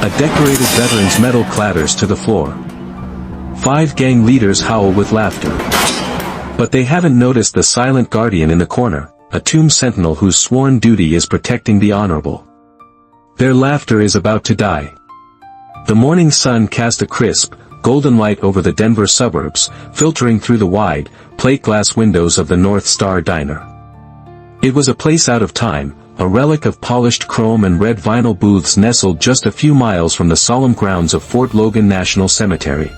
A decorated veteran's medal clatters to the floor. 5 gang leaders howl with laughter. But they haven't noticed the silent guardian in the corner, a tomb sentinel whose sworn duty is protecting the honorable. Their laughter is about to die. The morning sun cast a crisp, golden light over the Denver suburbs, filtering through the wide, plate glass windows of the North Star Diner. It was a place out of time, a relic of polished chrome and red vinyl booths nestled just a few miles from the solemn grounds of Fort Logan National Cemetery.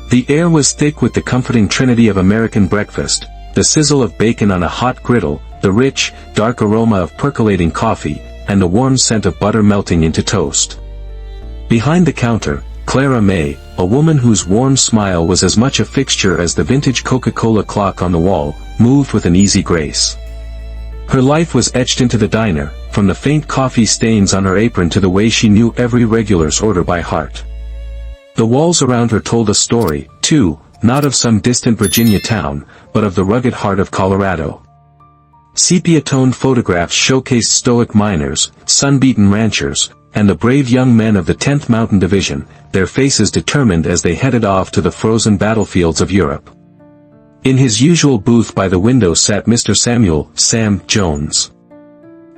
The air was thick with the comforting trinity of American breakfast, the sizzle of bacon on a hot griddle, the rich, dark aroma of percolating coffee, and the warm scent of butter melting into toast. Behind the counter, Clara May, a woman whose warm smile was as much a fixture as the vintage Coca-Cola clock on the wall, moved with an easy grace. Her life was etched into the diner, from the faint coffee stains on her apron to the way she knew every regular's order by heart. The walls around her told a story, too, not of some distant Virginia town, but of the rugged heart of Colorado. Sepia-toned photographs showcased stoic miners, sun-beaten ranchers, and the brave young men of the 10th Mountain Division, their faces determined as they headed off to the frozen battlefields of Europe. In his usual booth by the window sat Mr. Samuel, Sam, Jones.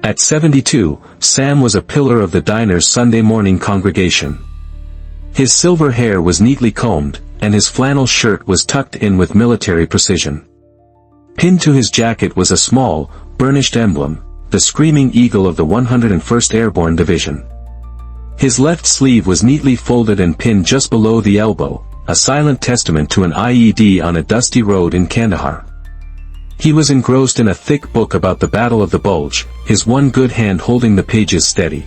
At 72, Sam was a pillar of the diner's Sunday morning congregation. His silver hair was neatly combed, and his flannel shirt was tucked in with military precision. Pinned to his jacket was a small, burnished emblem, the screaming eagle of the 101st Airborne Division. His left sleeve was neatly folded and pinned just below the elbow, a silent testament to an IED on a dusty road in Kandahar. He was engrossed in a thick book about the Battle of the Bulge, his one good hand holding the pages steady.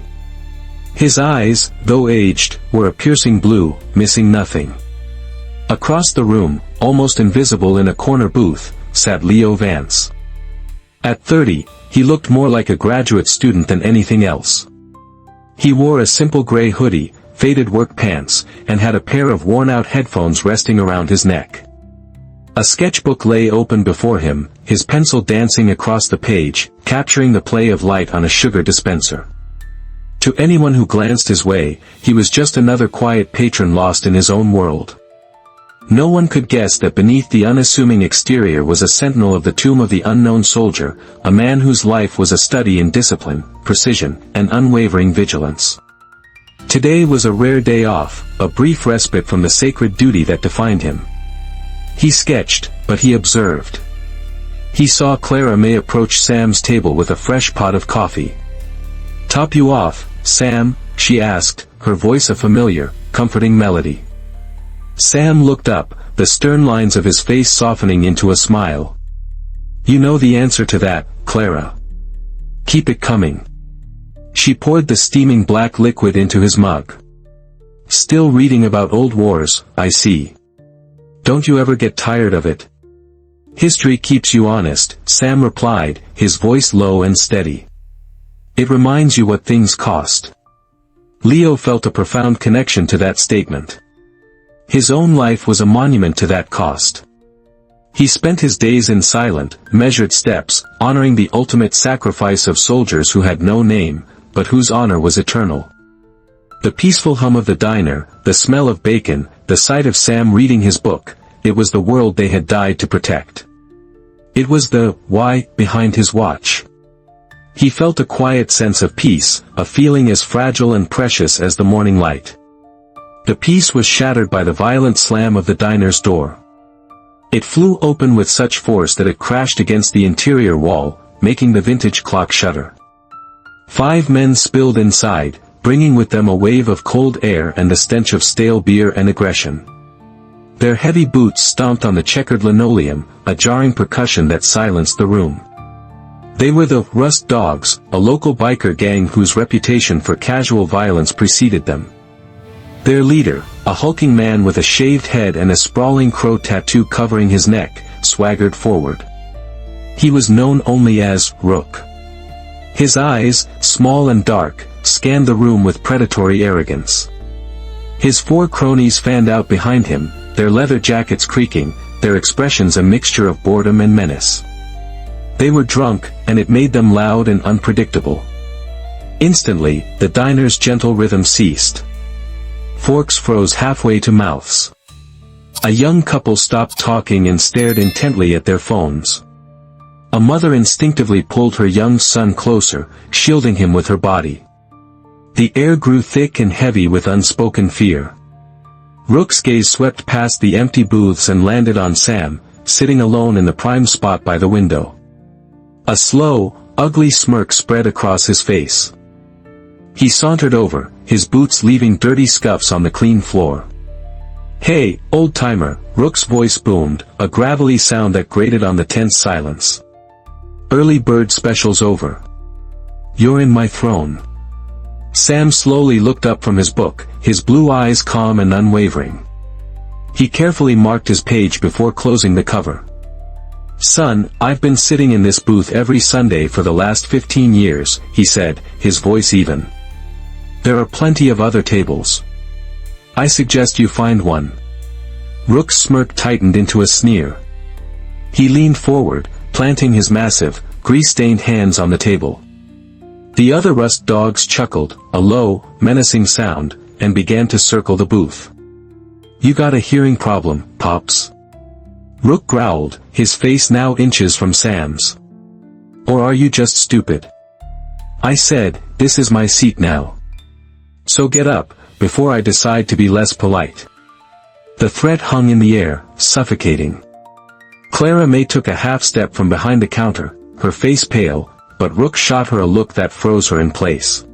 His eyes, though aged, were a piercing blue, missing nothing. Across the room, almost invisible in a corner booth, sat Leo Vance. At 30, he looked more like a graduate student than anything else. He wore a simple gray hoodie, faded work pants, and had a pair of worn-out headphones resting around his neck. A sketchbook lay open before him, his pencil dancing across the page, capturing the play of light on a sugar dispenser. To anyone who glanced his way, he was just another quiet patron lost in his own world. No one could guess that beneath the unassuming exterior was a sentinel of the tomb of the unknown soldier, a man whose life was a study in discipline, precision, and unwavering vigilance. Today was a rare day off, a brief respite from the sacred duty that defined him. He sketched, but he observed. He saw Clara May approach Sam's table with a fresh pot of coffee. "Top you off, Sam?" she asked, her voice a familiar, comforting melody. Sam looked up, the stern lines of his face softening into a smile. "You know the answer to that, Clara. Keep it coming." She poured the steaming black liquid into his mug. "Still reading about old wars, I see. Don't you ever get tired of it?" "History keeps you honest," Sam replied, his voice low and steady. "It reminds you what things cost." Leo felt a profound connection to that statement. His own life was a monument to that cost. He spent his days in silent, measured steps, honoring the ultimate sacrifice of soldiers who had no name, but whose honor was eternal. The peaceful hum of the diner, the smell of bacon, the sight of Sam reading his book, it was the world they had died to protect. It was the why behind his watch. He felt a quiet sense of peace, a feeling as fragile and precious as the morning light. The peace was shattered by the violent slam of the diner's door. It flew open with such force that it crashed against the interior wall, making the vintage clock shudder. 5 men spilled inside, bringing with them a wave of cold air and the stench of stale beer and aggression. Their heavy boots stomped on the checkered linoleum, a jarring percussion that silenced the room. They were the Rust Dogs, a local biker gang whose reputation for casual violence preceded them. Their leader, a hulking man with a shaved head and a sprawling crow tattoo covering his neck, swaggered forward. He was known only as Rook. His eyes, small and dark, scanned the room with predatory arrogance. His 4 cronies fanned out behind him, their leather jackets creaking, their expressions a mixture of boredom and menace. They were drunk, and it made them loud and unpredictable. Instantly, the diner's gentle rhythm ceased. Forks froze halfway to mouths. A young couple stopped talking and stared intently at their phones. A mother instinctively pulled her young son closer, shielding him with her body. The air grew thick and heavy with unspoken fear. Rook's gaze swept past the empty booths and landed on Sam, sitting alone in the prime spot by the window. A slow, ugly smirk spread across his face. He sauntered over, his boots leaving dirty scuffs on the clean floor. "Hey, old-timer," Rook's voice boomed, a gravelly sound that grated on the tense silence. "Early bird special's over. You're in my throne." Sam slowly looked up from his book, his blue eyes calm and unwavering. He carefully marked his page before closing the cover. "Son, I've been sitting in this booth every Sunday for the last 15 years, he said, his voice even. "There are plenty of other tables. I suggest you find one." Rook's smirk tightened into a sneer. He leaned forward, planting his massive, grease-stained hands on the table. The other rust dogs chuckled, a low, menacing sound, and began to circle the booth. "You got a hearing problem, Pops?" Rook growled, his face now inches from Sam's. "Or are you just stupid? I said, this is my seat now. So get up, before I decide to be less polite." The threat hung in the air, suffocating. Clara May took a half-step from behind the counter, her face pale, but Rook shot her a look that froze her in place.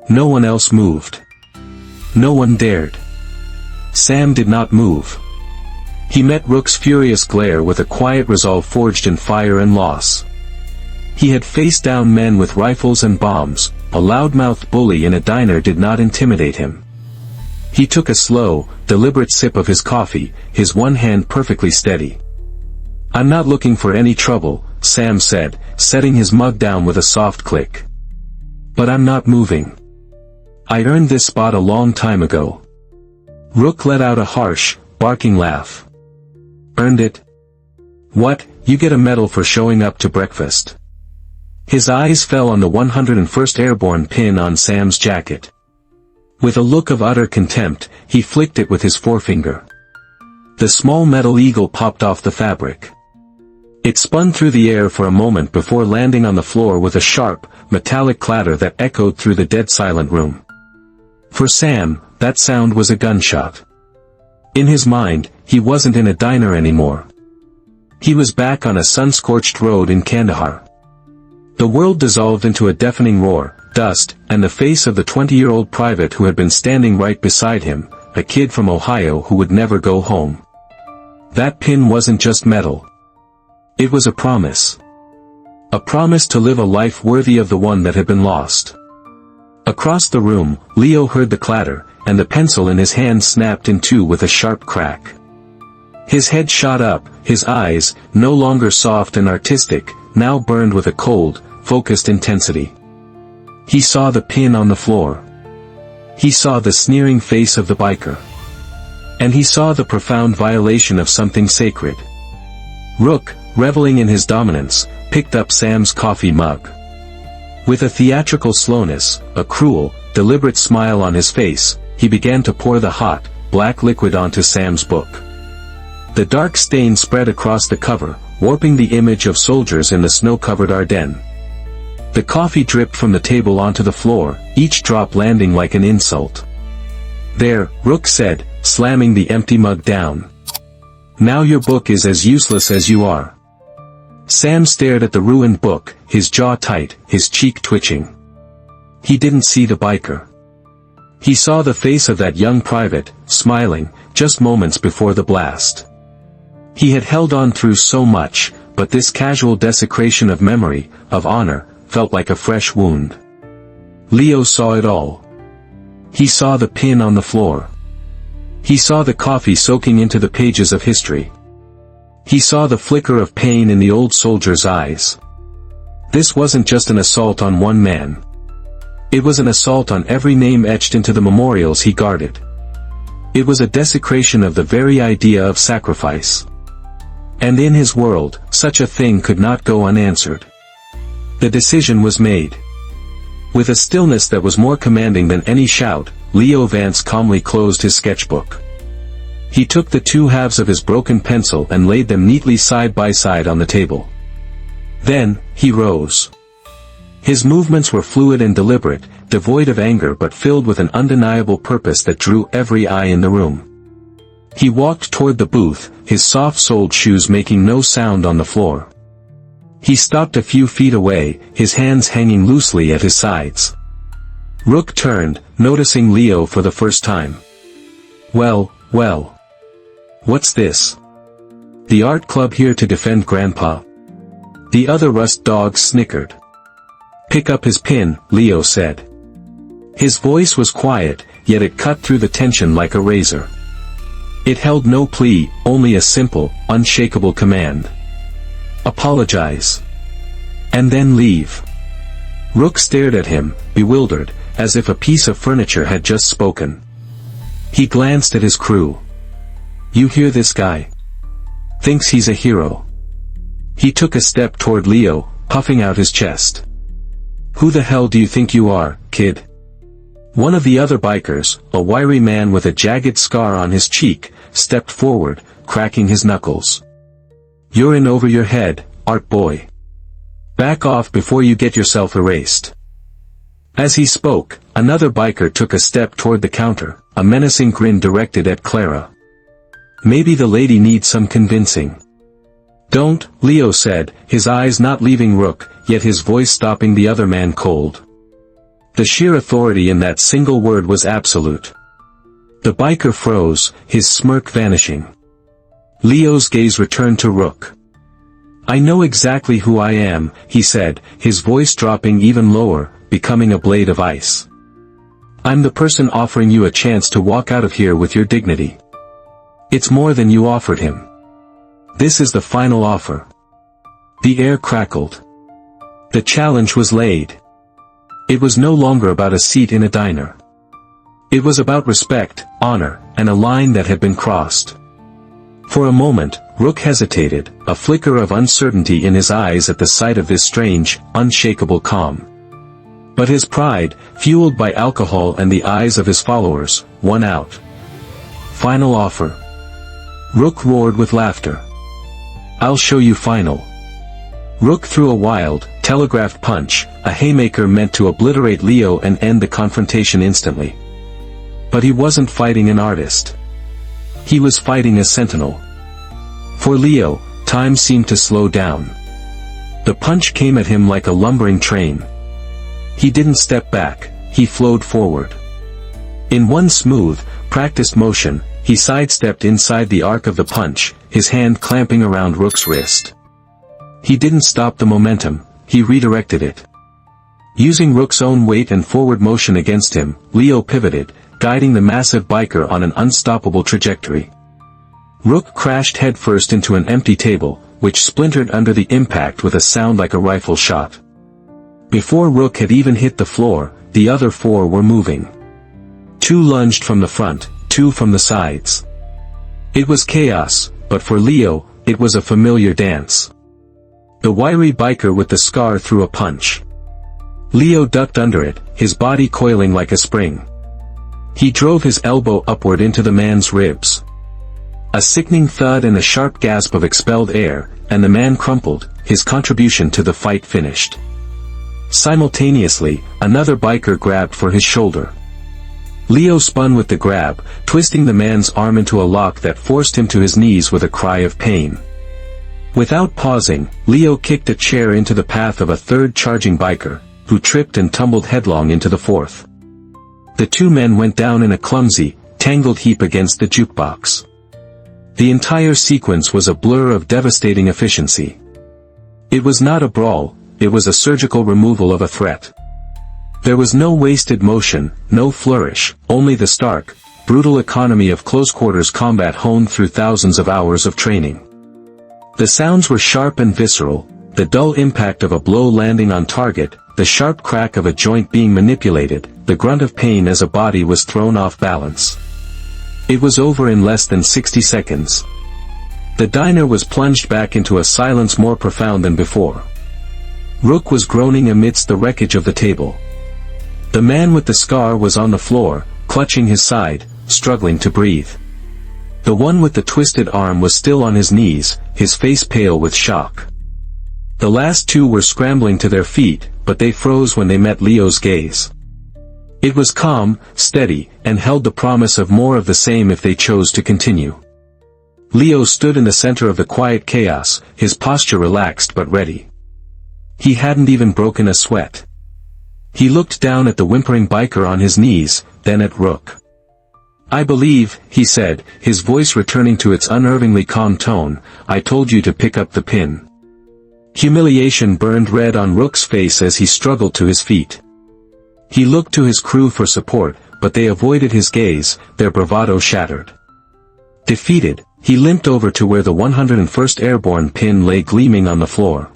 No one else moved. No one dared. Sam did not move. He met Rook's furious glare with a quiet resolve forged in fire and loss. He had faced down men with rifles and bombs. A loudmouthed bully in a diner did not intimidate him. He took a slow, deliberate sip of his coffee, his one hand perfectly steady. "I'm not looking for any trouble," Sam said, setting his mug down with a soft click. "But I'm not moving. I earned this spot a long time ago." Rook let out a harsh, barking laugh. "Earned it? What, you get a medal for showing up to breakfast?" His eyes fell on the 101st Airborne pin on Sam's jacket. With a look of utter contempt, he flicked it with his forefinger. The small metal eagle popped off the fabric. It spun through the air for a moment before landing on the floor with a sharp, metallic clatter that echoed through the dead-silent room. For Sam, that sound was a gunshot. In his mind, he wasn't in a diner anymore. He was back on a sun-scorched road in Kandahar. The world dissolved into a deafening roar, dust, and the face of the 20-year-old private who had been standing right beside him, a kid from Ohio who would never go home. That pin wasn't just metal. It was a promise. A promise to live a life worthy of the one that had been lost. Across the room, Leo heard the clatter, and the pencil in his hand snapped in two with a sharp crack. His head shot up, his eyes, no longer soft and artistic, now burned with a cold, focused intensity. He saw the pin on the floor. He saw the sneering face of the biker. And he saw the profound violation of something sacred. Rook, reveling in his dominance, picked up Sam's coffee mug. With a theatrical slowness, a cruel, deliberate smile on his face, he began to pour the hot, black liquid onto Sam's book. The dark stain spread across the cover, warping the image of soldiers in the snow-covered Ardennes. The coffee dripped from the table onto the floor, each drop landing like an insult. "There," Rook said, slamming the empty mug down. "Now your book is as useless as you are." Sam stared at the ruined book, his jaw tight, his cheek twitching. He didn't see the biker. He saw the face of that young private, smiling, just moments before the blast. He had held on through so much, but this casual desecration of memory, of honor, felt like a fresh wound. Leo saw it all. He saw the pin on the floor. He saw the coffee soaking into the pages of history. He saw the flicker of pain in the old soldier's eyes. This wasn't just an assault on one man. It was an assault on every name etched into the memorials he guarded. It was a desecration of the very idea of sacrifice. And in his world, such a thing could not go unanswered. The decision was made. With a stillness that was more commanding than any shout, Leo Vance calmly closed his sketchbook. He took the two halves of his broken pencil and laid them neatly side by side on the table. Then, he rose. His movements were fluid and deliberate, devoid of anger but filled with an undeniable purpose that drew every eye in the room. He walked toward the booth, his soft-soled shoes making no sound on the floor. He stopped a few feet away, his hands hanging loosely at his sides. Rook turned, noticing Leo for the first time. Well. What's this? The art club here to defend Grandpa? The other rust dogs snickered. Pick up his pin, Leo said. His voice was quiet, yet it cut through the tension like a razor. It held no plea, only a simple, unshakable command. Apologize. And then leave. Rook stared at him, bewildered, as if a piece of furniture had just spoken. He glanced at his crew. You hear this guy? Thinks he's a hero. He took a step toward Leo, puffing out his chest. Who the hell do you think you are, kid? One of the other bikers, a wiry man with a jagged scar on his cheek, stepped forward, cracking his knuckles. You're in over your head, art boy. Back off before you get yourself erased. As he spoke, another biker took a step toward the counter, a menacing grin directed at Clara. Maybe the lady needs some convincing. Don't, Leo said, his eyes not leaving Rook, yet his voice stopping the other man cold. The sheer authority in that single word was absolute. The biker froze, his smirk vanishing. Leo's gaze returned to Rook. I know exactly who I am, he said, his voice dropping even lower, becoming a blade of ice. I'm the person offering you a chance to walk out of here with your dignity. It's more than you offered him. This is the final offer. The air crackled. The challenge was laid. It was no longer about a seat in a diner. It was about respect, honor, and a line that had been crossed. For a moment, Rook hesitated, a flicker of uncertainty in his eyes at the sight of this strange, unshakable calm. But his pride, fueled by alcohol and the eyes of his followers, won out. Final offer. Rook roared with laughter. I'll show you final. Rook threw a wild, telegraphed punch, a haymaker meant to obliterate Leo and end the confrontation instantly. But he wasn't fighting an artist. He was fighting a sentinel. For Leo, time seemed to slow down. The punch came at him like a lumbering train. He didn't step back, he flowed forward. In one smooth, practiced motion, he sidestepped inside the arc of the punch, his hand clamping around Rook's wrist. He didn't stop the momentum, he redirected it. Using Rook's own weight and forward motion against him, Leo pivoted, guiding the massive biker on an unstoppable trajectory. Rook crashed headfirst into an empty table, which splintered under the impact with a sound like a rifle shot. Before Rook had even hit the floor, the other four were moving. Two lunged from the front, two from the sides. It was chaos, but for Leo, it was a familiar dance. The wiry biker with the scar threw a punch. Leo ducked under it, his body coiling like a spring. He drove his elbow upward into the man's ribs. A sickening thud and a sharp gasp of expelled air, and the man crumpled, his contribution to the fight finished. Simultaneously, another biker grabbed for his shoulder. Leo spun with the grab, twisting the man's arm into a lock that forced him to his knees with a cry of pain. Without pausing, Leo kicked a chair into the path of a third charging biker, who tripped and tumbled headlong into the fourth. The two men went down in a clumsy, tangled heap against the jukebox. The entire sequence was a blur of devastating efficiency. It was not a brawl, it was a surgical removal of a threat. There was no wasted motion, no flourish, only the stark, brutal economy of close-quarters combat honed through thousands of hours of training. The sounds were sharp and visceral, the dull impact of a blow landing on target, the sharp crack of a joint being manipulated, the grunt of pain as a body was thrown off balance. It was over in less than 60 seconds. The diner was plunged back into a silence more profound than before. Rook was groaning amidst the wreckage of the table. The man with the scar was on the floor, clutching his side, struggling to breathe. The one with the twisted arm was still on his knees, his face pale with shock. The last two were scrambling to their feet, but they froze when they met Leo's gaze. It was calm, steady, and held the promise of more of the same if they chose to continue. Leo stood in the center of the quiet chaos, his posture relaxed but ready. He hadn't even broken a sweat. He looked down at the whimpering biker on his knees, then at Rook. "I believe," he said, his voice returning to its unnervingly calm tone, "I told you to pick up the pin." Humiliation burned red on Rook's face as he struggled to his feet. He looked to his crew for support, but they avoided his gaze, their bravado shattered. Defeated, he limped over to where the 101st Airborne pin lay gleaming on the floor.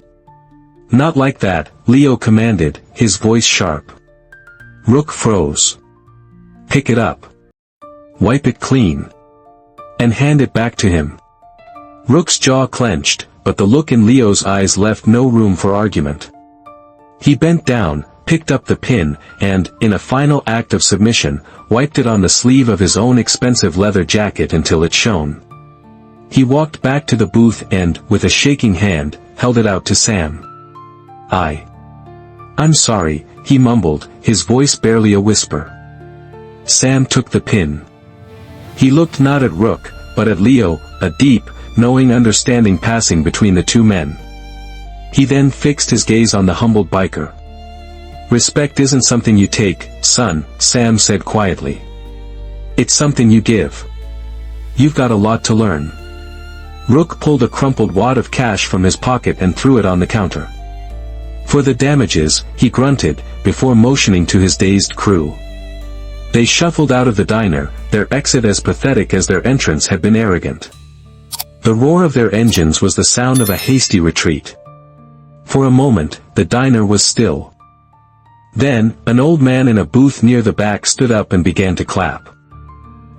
"Not like that," Leo commanded, his voice sharp. Rook froze. "Pick it up. Wipe it clean. And hand it back to him." Rook's jaw clenched, but the look in Leo's eyes left no room for argument. He bent down, picked up the pin, and, in a final act of submission, wiped it on the sleeve of his own expensive leather jacket until it shone. He walked back to the booth and, with a shaking hand, held it out to Sam. "I'm sorry," he mumbled, his voice barely a whisper. Sam took the pin. He looked not at Rook, but at Leo, a deep, knowing understanding passing between the two men. He then fixed his gaze on the humbled biker. "Respect isn't something you take, son," Sam said quietly. "It's something you give. You've got a lot to learn." Rook pulled a crumpled wad of cash from his pocket and threw it on the counter. "For the damages," he grunted, before motioning to his dazed crew. They shuffled out of the diner, their exit as pathetic as their entrance had been arrogant. The roar of their engines was the sound of a hasty retreat. For a moment, the diner was still. Then, an old man in a booth near the back stood up and began to clap.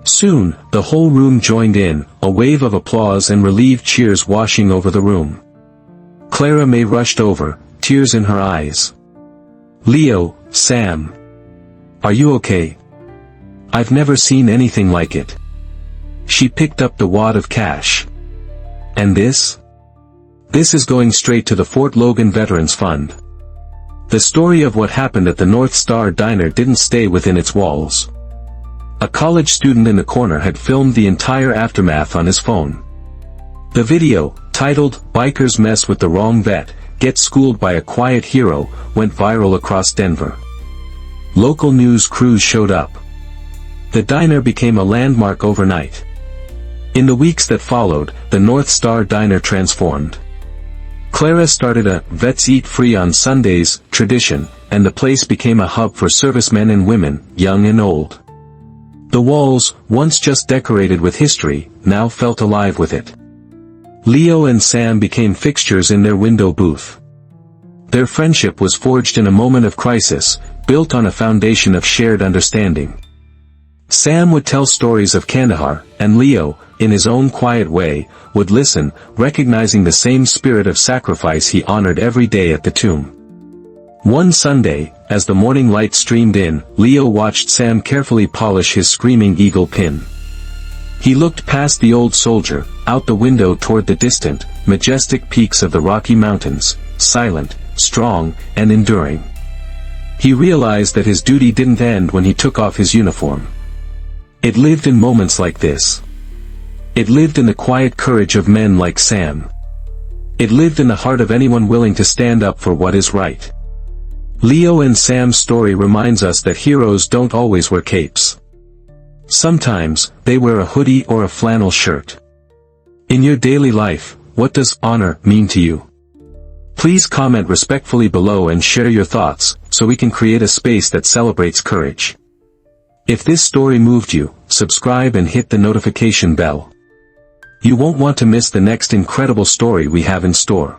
Soon, the whole room joined in, a wave of applause and relieved cheers washing over the room. Clara May rushed over, tears in her eyes. "Leo, Sam. Are you okay? I've never seen anything like it." She picked up the wad of cash. "And this? This is going straight to the Fort Logan Veterans Fund." The story of what happened at the North Star Diner didn't stay within its walls. A college student in the corner had filmed the entire aftermath on his phone. The video, titled, "Bikers Mess with the Wrong Vet, Get Schooled by a Quiet Hero," went viral across Denver. Local news crews showed up. The diner became a landmark overnight. In the weeks that followed, the North Star Diner transformed. Clara started a "Vets Eat Free on Sundays" tradition, and the place became a hub for servicemen and women, young and old. The walls, once just decorated with history, now felt alive with it. Leo and Sam became fixtures in their window booth. Their friendship was forged in a moment of crisis, built on a foundation of shared understanding. Sam would tell stories of Kandahar, and Leo, in his own quiet way, would listen, recognizing the same spirit of sacrifice he honored every day at the tomb. One Sunday, as the morning light streamed in, Leo watched Sam carefully polish his Screaming Eagle pin. He looked past the old soldier, out the window toward the distant, majestic peaks of the Rocky Mountains, silent, strong, and enduring. He realized that his duty didn't end when he took off his uniform. It lived in moments like this. It lived in the quiet courage of men like Sam. It lived in the heart of anyone willing to stand up for what is right. Leo and Sam's story reminds us that heroes don't always wear capes. Sometimes, they wear a hoodie or a flannel shirt. In your daily life, what does honor mean to you? Please comment respectfully below and share your thoughts, so we can create a space that celebrates courage. If this story moved you, subscribe and hit the notification bell. You won't want to miss the next incredible story we have in store.